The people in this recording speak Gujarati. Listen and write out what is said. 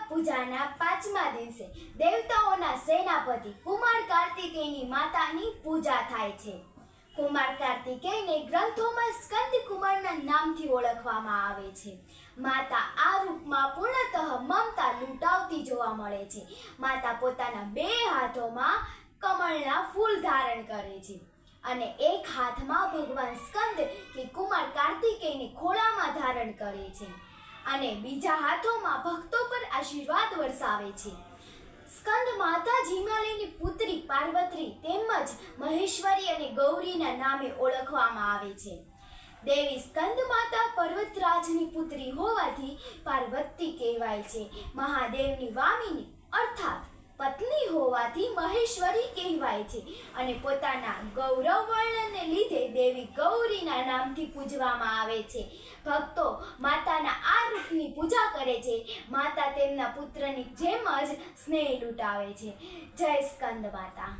પૂજાના 5મા દિવસે દેવતાઓના સેનાપતિ કુમાર કાર્તિકેયની માતાની પૂજા થાય છે. કુમાર કાર્તિકેયને ગ્રંથોમાં સ્કંદ કુમારના નામથી ઓળખવામાં આવે છે. માતા આ રૂપમાં પૂર્ણતઃ મમતા લૂંટાવતી જોવા મળે છે. માતા પોતાના 2 હાથોમાં કમળના ફૂલ ધારણ કરે છે અને એક હાથમાં ભગવાન સ્કંદ કે કુમાર કાર્તિકેયને ખોળામાં ધારણ કરે છે અને બીજા હાથોમાં ભક્તો પર આશીર્વાદ વરસાવે છે. સ્કંદ માતા હિમાલયની પુત્રી પાર્વતી તેમજ મહેશ્વરી અને ગૌરીના નામે ઓળખવામાં આવે છે. દેવી સ્કંદ માતા પર્વતરાજની પુત્રી હોવાથી પાર્વતી કહેવાય છે. મહાદેવની વામિની અર્થાત પત્ની હોવાથી મહેશ્વરી કહેવાય છે અને પોતાના ગૌરવ વર્ણનને લીધે દેવી ગૌરીના નામથી પૂજવામાં આવે છે. ભક્તો માતાના આ રૂપની પૂજા કરે છે. માતા તેમના પુત્રની જેમ જ સ્નેહ લૂંટાવે છે. જય સ્કંદ માતા.